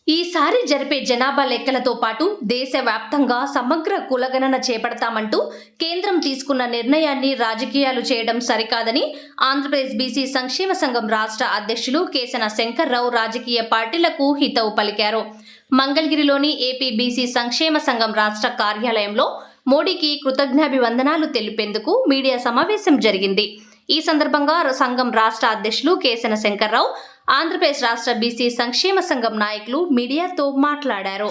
ఈసారి జరిపే జనాభా లెక్కలతో పాటు దేశవ్యాప్తంగా సమగ్ర కులగణన చేపడతామంటూ కేంద్రం తీసుకున్న నిర్ణయాన్ని రాజకీయాలు చేయడం సరికాదని ఆంధ్రప్రదేశ్ బీసీ సంక్షేమ సంఘం రాష్ట్ర అధ్యక్షులు కేసన శంకర్రావు రాజకీయ పార్టీలకు హితవు పలికారు. మంగళగిరిలోని ఏపీ బీసీ సంక్షేమ సంఘం రాష్ట్ర కార్యాలయంలో మోడీకి కృతజ్ఞాభివందనాలు తెలిపేందుకు మీడియా సమావేశం జరిగింది. ఈ సందర్భంగా సంఘం రాష్ట్ర అధ్యక్షులు కేసన శంకర్రావు, ఆంధ్రప్రదేశ్ రాష్ట్ర బీసీ సంక్షేమ సంఘం నాయకులు మీడియాతో మాట్లాడారు.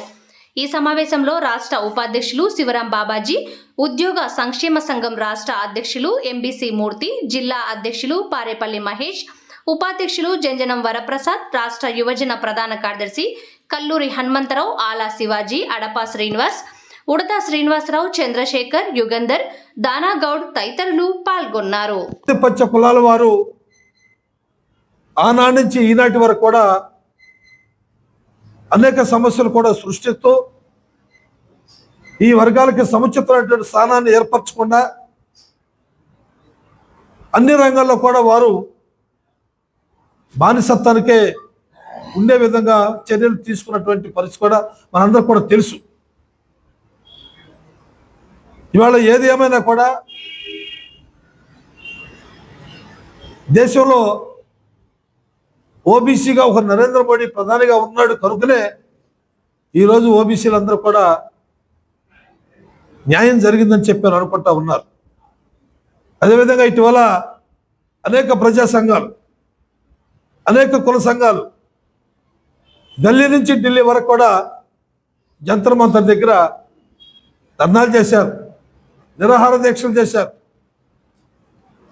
ఈ సమావేశంలో రాష్ట్ర ఉపాధ్యక్షులు శివరాం బాబాజీ, ఉద్యోగ సంక్షేమ సంఘం రాష్ట్ర అధ్యక్షులు ఎంబీసీ మూర్తి, జిల్లా అధ్యక్షులు పారేపల్లి మహేష్, ఉపాధ్యక్షులు జంజనం వరప్రసాద్, రాష్ట్ర యువజన ప్రధాన కార్యదర్శి కల్లూరి హనుమంతరావు, ఆలా శివాజీ, అడపా శ్రీనివాస్, ఉడతా శ్రీనివాసరావు, చంద్రశేఖర్, యుగంధర్, దానాగౌడ్ తదితరులు పాల్గొన్నారు. పచ్చ కులాల వారు ఆనాటి నుంచి ఈనాటి వరకు కూడా అనేక సమస్యలు కూడా సృష్టిస్తూ ఈ వర్గాలకి సముచితమైనటువంటి స్థానాన్ని ఏర్పరచకుండా అన్ని రంగాల్లో కూడా వారు బానిసత్వానికే ఉండే విధంగా చర్యలు తీసుకున్నటువంటి పరిస్థితి కూడా మనందరూ కూడా తెలుసు. ఇవాళ ఏది ఏమైనా కూడా దేశంలో ఓబీసీగా ఒక నరేంద్ర మోడీ ప్రధానిగా ఉన్నాడు కనుకనే ఈరోజు ఓబీసీలందరూ కూడా న్యాయం జరిగిందని చెప్పారు అనుకుంటా ఉన్నారు. అదేవిధంగా ఇటీవల అనేక ప్రజా సంఘాలు, అనేక కుల సంఘాలు ఢిల్లీ నుంచి ఢిల్లీ వరకు కూడా జంతర్ మంతర్ దగ్గర ధర్నాలు చేశారు, నిరాహార దీక్షలు చేశారు,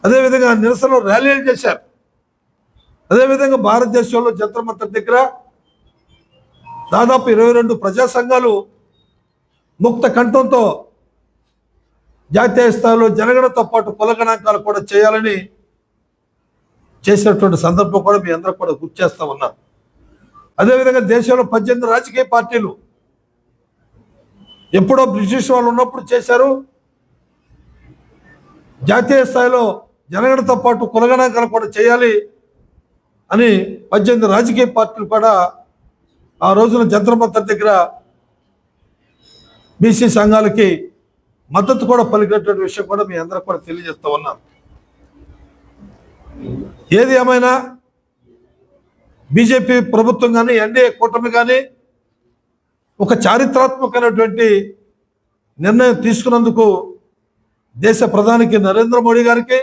అదేవిధంగా నిరసన ర్యాలీలు చేశారు. అదేవిధంగా భారతదేశంలో జంతర్ మంతర్ దగ్గర దాదాపు 22 ప్రజా సంఘాలు ముక్త కంఠంతో జాతీయ స్థాయిలో జనగణనతో పాటు కుల గణాంకాలు కూడా చేయాలని చేసినటువంటి సందర్భం కూడా మీ అందరూ కూడా గుర్తు చేస్తా ఉన్నారు. అదేవిధంగా దేశంలో 18 రాజకీయ పార్టీలు ఎప్పుడో బ్రిటిష్ వాళ్ళు ఉన్నప్పుడు చేశారు. జాతీయ స్థాయిలో జనగణనతో పాటు కుల గణాంకాలు కూడా చేయాలి అని 18 రాజకీయ పార్టీలు కూడా ఆ రోజున జంతర్ మంతర్ దగ్గర బీసీ సంఘాలకి మద్దతు కూడా పలికినటువంటి విషయం కూడా మీ అందరూ కూడా తెలియజేస్తూ ఉన్నారు. ఏది ఏమైనా బీజేపీ ప్రభుత్వం కానీ ఎన్డీఏ కూటమి కానీ ఒక చారిత్రాత్మకమైనటువంటి నిర్ణయం తీసుకున్నందుకు దేశ ప్రధానికి నరేంద్ర మోడీ గారికి,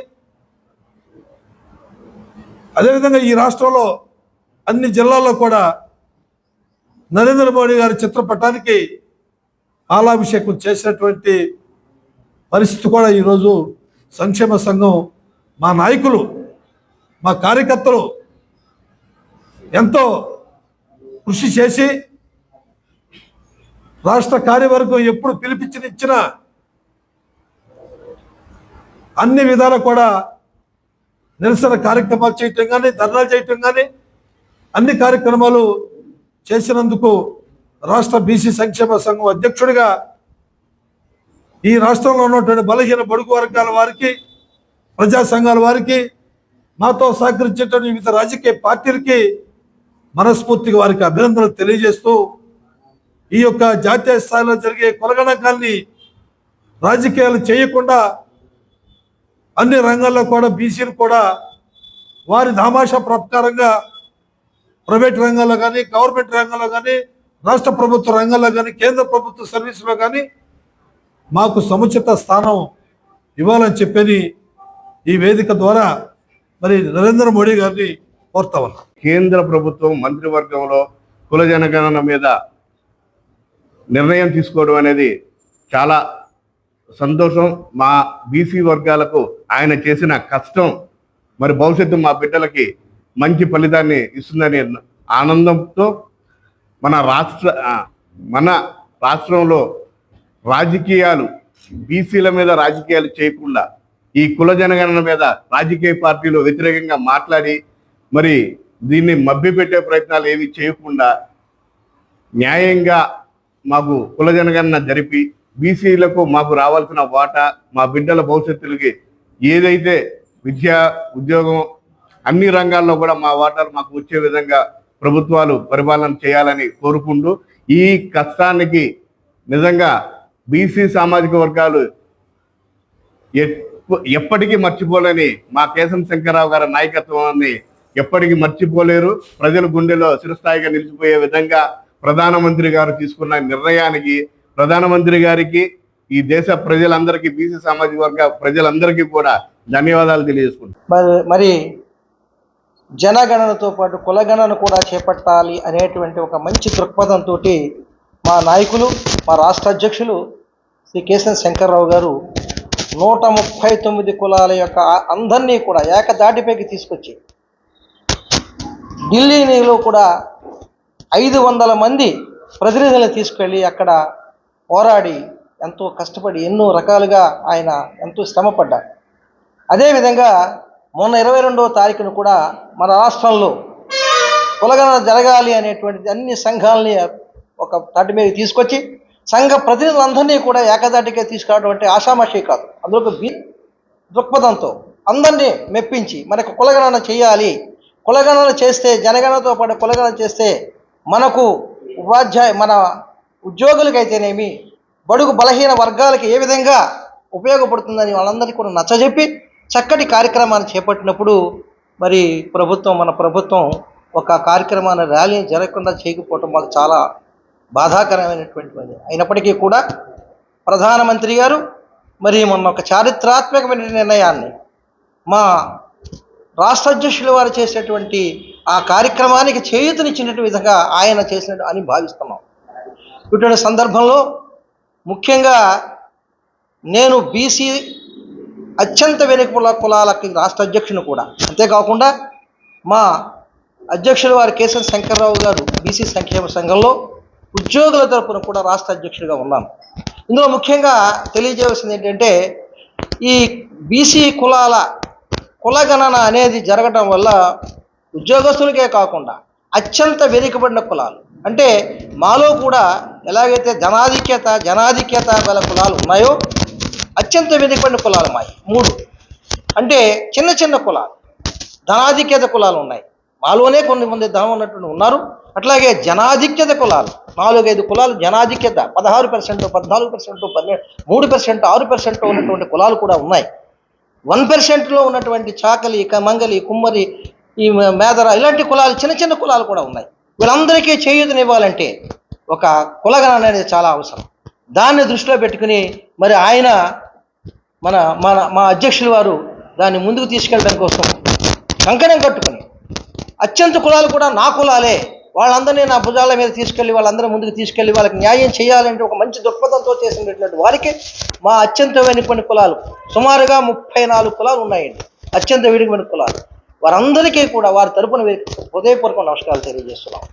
అదేవిధంగా ఈ రాష్ట్రంలో అన్ని జిల్లాల్లో కూడా నరేంద్ర మోడీ గారి చిత్రపటానికి ఆలాభిషేకం చేసినటువంటి పరిస్థితి కూడా ఈరోజు సంక్షేమ సంఘం మా నాయకులు, మా కార్యకర్తలు ఎంతో కృషి చేసి రాష్ట్ర కార్యవర్గం ఎప్పుడు పిలిపించిన అన్ని విధాలు కూడా నిరసన కార్యక్రమాలు చేయటం కానీ, ధర్నాలు చేయటం కానీ అన్ని కార్యక్రమాలు చేసినందుకు రాష్ట్ర బీసీ సంక్షేమ సంఘం అధ్యక్షుడిగా ఈ రాష్ట్రంలో ఉన్నటువంటి బలహీన బడుగు వర్గాల వారికి, ప్రజా సంఘాల వారికి, మాతో సహకరించేటువంటి వివిధ రాజకీయ పార్టీలకి మనస్ఫూర్తిగా వారికి అభినందనలు తెలియజేస్తూ ఈ యొక్క జాతీయ స్థాయిలో జరిగే కులగణాంకాల్ని రాజకీయాలు చేయకుండా అన్ని రంగాల్లో కూడా బీసీలు కూడా వారి దామాషా ప్రకారంగా ప్రైవేట్ రంగాల్లో కానీ, గవర్నమెంట్ రంగంలో కానీ, రాష్ట్ర ప్రభుత్వ రంగంలో కానీ, కేంద్ర ప్రభుత్వ సర్వీసులో కానీ మాకు సముచిత స్థానం ఇవ్వాలని చెప్పని ఈ వేదిక ద్వారా మరి నరేంద్ర మోడీ గారిని కోరుతా ఉన్నాం. కేంద్ర ప్రభుత్వం మంత్రివర్గంలో కుల జనగణన మీద నిర్ణయం తీసుకోవడం అనేది చాలా సంతోషం. మా బీసీ వర్గాలకు ఆయన చేసిన కష్టం మరి భవిష్యత్తు మా బిడ్డలకి మంచి ఫలితాన్ని ఇస్తుందని ఆనందంతో మన రాష్ట్రంలో రాజకీయాలు బీసీల మీద రాజకీయాలు చేయకుండా ఈ కుల జనగణన మీద రాజకీయ పార్టీలు వ్యతిరేకంగా మాట్లాడి మరి దీన్ని మభ్యపెట్టే ప్రయత్నాలు ఏవి చేయకుండా న్యాయంగా మాకు కుల జనగణన జరిపి బీసీలకు మాకు రావాల్సిన వాటా, మా బిడ్డల భవిష్యత్తులకి ఏదైతే విద్య, ఉద్యోగం అన్ని రంగాల్లో కూడా మా వాటాలు మాకు వచ్చే విధంగా ప్రభుత్వాలు పరిపాలన చేయాలని కోరుకుంటూ ఈ కష్టానికి నిజంగా బీసీ సామాజిక వర్గాలు ఎప్పటికీ మర్చిపోలేని మా కేశం శంకర్రావు గారి నాయకత్వాన్ని ఎప్పటికీ మర్చిపోలేరు. ప్రజల గుండెలో చిరస్థాయిగా నిలిచిపోయే విధంగా ప్రధానమంత్రి గారు తీసుకున్న నిర్ణయానికి ప్రధానమంత్రి గారికి ఈ దేశ ప్రజలందరికీ బీసీ సామాజిక వర్గ ప్రజలందరికీ కూడా ధన్యవాదాలు తెలియజేసుకుంటాం. మరి జనగణనతో పాటు కులగణన కూడా చేపట్టాలి అనేటువంటి ఒక మంచి దృక్పథంతో మా నాయకులు, మా రాష్ట్ర అధ్యక్షులు శ్రీ కేశం శంకర్రావు గారు 139 కులాల యొక్క అందరినీ కూడా ఏకదాటిపైకి తీసుకొచ్చి ఢిల్లీలో కూడా 500 మంది ప్రతినిధులను తీసుకెళ్ళి అక్కడ పోరాడి ఎంతో కష్టపడి ఎన్నో రకాలుగా ఆయన ఎంతో శ్రమపడ్డారు. అదేవిధంగా మొన్న 22వ తారీఖున కూడా మన రాష్ట్రంలో కులగణన జరగాలి అనేటువంటిది అన్ని సంఘాలని ఒక తాటి మీద తీసుకొచ్చి సంఘ ప్రతినిధులందరినీ కూడా ఏకదాటిగా తీసుకురావడం అంటే ఆషామాషి కాదు. అందులో దృక్పథంతో అందరినీ మెప్పించి మనకు కులగణన చేయాలి, కులగణన చేస్తే జనగణనతో పాటు కులగణన చేస్తే మనకు మన ఉద్యోగులకైతేనేమి బడుగు బలహీన వర్గాలకి ఏ విధంగా ఉపయోగపడుతుందని వాళ్ళందరికీ కూడా నచ్చజెప్పి చక్కటి కార్యక్రమాన్ని చేపట్టినప్పుడు మరి మన ప్రభుత్వం ఒక కార్యక్రమాన్ని ర్యాలీ జరగకుండా చేయకపోవటం మాకు చాలా బాధాకరమైనటువంటిది. అయినప్పటికీ కూడా ప్రధానమంత్రి గారు మరి మొన్న ఒక చారిత్రాత్మకమైన నిర్ణయాన్ని మా రాష్ట్ర అధ్యక్షుల వారు చేసినటువంటి ఆ కార్యక్రమానికి చేయూతనిచ్చినట్టు విధంగా ఆయన చేసినట్టు అని భావిస్తున్నాం. ఇటువంటి సందర్భంలో ముఖ్యంగా నేను బీసీ అత్యంత వెనుకబడిన కులాలకి రాష్ట్ర అధ్యక్షుని కూడా, అంతేకాకుండా మా అధ్యక్షుల వారి కేశవ శంకర్రావు గారు బీసీ సంక్షేమ సంఘంలో ఉద్యోగుల తరపున కూడా రాష్ట్ర అధ్యక్షుడిగా ఉన్నాను. ఇందులో ముఖ్యంగా తెలియజేయాల్సింది ఏంటంటే ఈ బీసీ కులగణన అనేది జరగడం వల్ల ఉద్యోగస్తులకే కాకుండా అత్యంత వెనుకబడిన కులాలు అంటే మాలో కూడా ఎలాగైతే జనాధిక్యత గల కులాలు ఉన్నాయో అత్యంత వెనుకబడిన కులాలు మాయి 3 అంటే చిన్న చిన్న కులాలు ధనాధిక్యత కులాలు ఉన్నాయి. మాలోనే కొన్ని మంది ధనం ఉన్నటువంటి ఉన్నారు. అట్లాగే జనాధిక్యత కులాలు 4-5 కులాలు జనాధిక్యత 16%, 14%, 3%, 6% ఉన్నటువంటి కులాలు కూడా ఉన్నాయి. 1%లో ఉన్నటువంటి చాకలి, మంగలి, కుమ్మరి, ఈ మేదర ఇలాంటి కులాలు చిన్న చిన్న కులాలు కూడా ఉన్నాయి. వీళ్ళందరికీ చేయూతనివ్వాలంటే ఒక కులగణన అనేది చాలా అవసరం. దాన్ని దృష్టిలో పెట్టుకుని మరి ఆయన మా అధ్యక్షుల వారు దాన్ని ముందుకు తీసుకెళ్ళడం కోసం కంకణం కట్టుకుని అత్యంత కులాలు కూడా నా కులాలే, వాళ్ళందరినీ నా భుజాల మీద తీసుకెళ్ళి వాళ్ళందరూ ముందుకు తీసుకెళ్ళి వాళ్ళకి న్యాయం చేయాలంటే ఒక మంచి దృక్పథంతో చేసినటువంటి వారికి మా అత్యంత వెనుకబడిన కులాలు సుమారుగా 34 కులాలు ఉన్నాయండి. అత్యంత వెనుకబడిన కులాలు వారందరికీ కూడా వారి తరపున హృదయపూర్వక నమస్కారాలు తెలియజేస్తున్నాం.